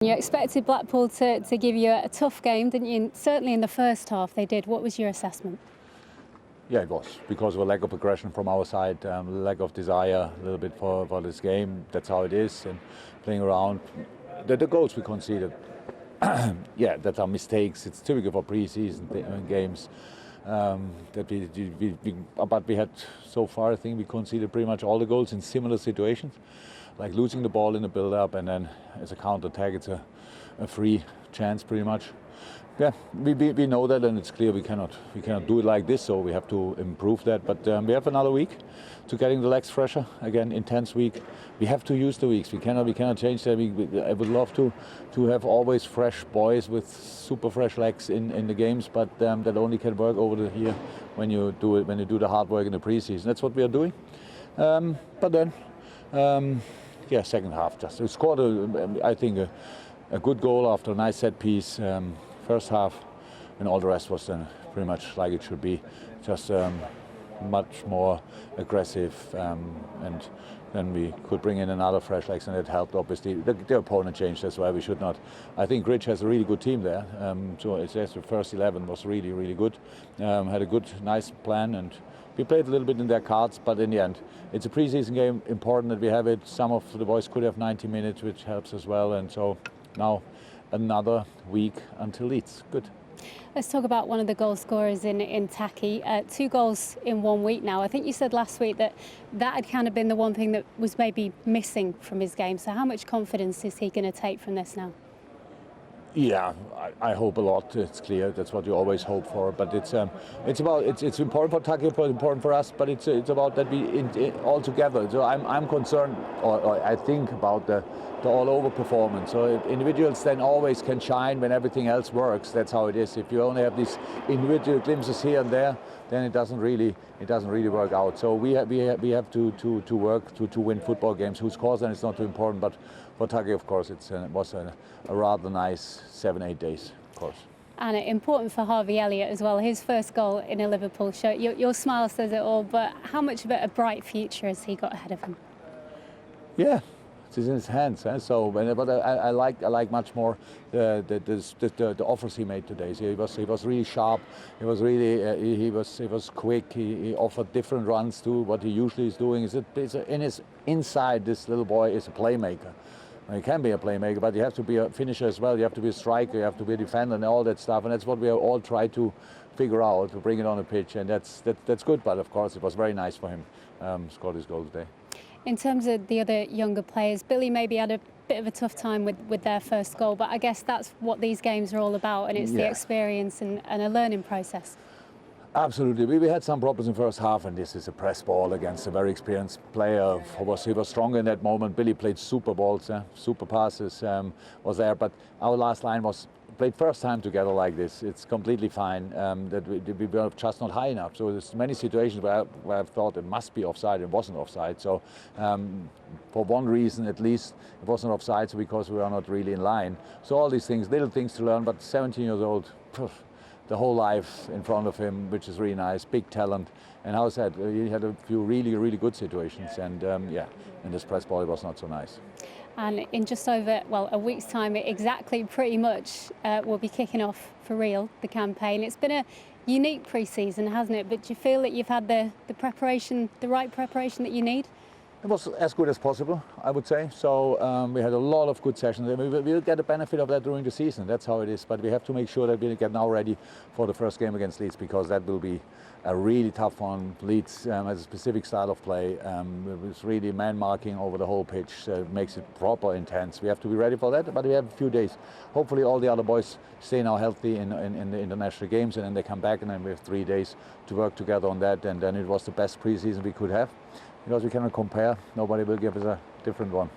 You expected Blackpool to give you a tough game, didn't you? Certainly in the first half they did. What was your assessment? Yeah, it was because of a lack of aggression from our side, lack of desire a little bit for this game. That's how it is, and playing around. The goals we conceded, yeah, that are mistakes. It's typical for pre-season games. But we had so far, I think we conceded pretty much all the goals in similar situations, like losing the ball in the build-up, and then as a counter-attack, it's a free chance pretty much. Yeah, we know that, and it's clear we cannot do it like this, so we have to improve that. But we have another week to getting the legs fresher. Again, intense week. We have to use the weeks. We cannot change that. I would love to have always fresh boys with super fresh legs in the games, but that only can work over the year when you do the hard work in the preseason. That's what we are doing. But then, yeah, second half we scored I think a good goal after a nice set piece. First half, and all the rest was then pretty much like it should be, just much more aggressive, and then we could bring in another fresh legs, and it helped obviously. The opponent changed as well. We should not. I think Rich has a really good team there, so it's just the first 11 was really good. Had a good, nice plan, and we played a little bit in their cards, but in the end, it's a preseason game. Important that we have it. Some of the boys could have 90 minutes, which helps as well, and so now another week until Leeds. Good. Let's talk about one of the goal scorers in Taki. 2 goals in 1 week now. I think you said last week that had kind of been the one thing that was maybe missing from his game. So how much confidence is he going to take from this now? Yeah, I hope a lot. It's clear that's what you always hope for. But it's important for Taki, important for us. But it's about that we all together. So I'm concerned, or I think about the all-over performance. So individuals then always can shine when everything else works. That's how it is. If you only have these individual glimpses here and there, then it doesn't really work out. So we have to work to win football games. Who scores, then it's not too important. But for Taki, of course, it was a rather nice 7-8 days, of course. And important for Harvey Elliott as well. His first goal in a Liverpool shirt. Your smile says it all. But how much of a bright future has he got ahead of him? Yeah. It's in his hands, so. But I like much more the offers he made today. So he was really sharp. He was really he was quick. He offered different runs to what he usually is doing. In his inside, this little boy is a playmaker. He can be a playmaker, but you have to be a finisher as well. You have to be a striker. You have to be a defender, and all that stuff. And that's what we all try to figure out, to bring it on the pitch, and that's good. But of course, it was very nice for him. Scored his goal today. In terms of the other younger players, Billy maybe had a bit of a tough time with their first goal, but I guess that's what these games are all about, and it's the experience and a learning process. Absolutely. We had some problems in the first half, and this is a press ball against a very experienced player. He was stronger in that moment. Billy played super balls, super passes, was there, but our last line played first time together like this. It's completely fine that we were just not high enough. So there's many situations where I've thought it must be offside. It wasn't offside. So for one reason at least, it wasn't offside, so because we were not really in line. So all these things, little things to learn, but 17 years old, the whole life in front of him, which is really nice, big talent. And how I said, he had a few really good situations, and yeah, in this press ball it was not so nice. And in just over, well, a week's time, exactly, pretty much, we'll be kicking off for real, the campaign. It's been a unique pre-season, hasn't it? But do you feel that you've had the preparation, the right preparation that you need? It was as good as possible, I would say. So we had a lot of good sessions. We'll get the benefit of that during the season. That's how it is. But we have to make sure that we get now ready for the first game against Leeds, because that will be a really tough one. Leeds has a specific style of play. It's really man marking over the whole pitch. Makes it proper intense. We have to be ready for that. But we have a few days. Hopefully all the other boys stay now healthy in the international games, and then they come back, and then we have 3 days to work together on that. And then it was the best preseason we could have. Because we cannot compare, nobody will give us a different one.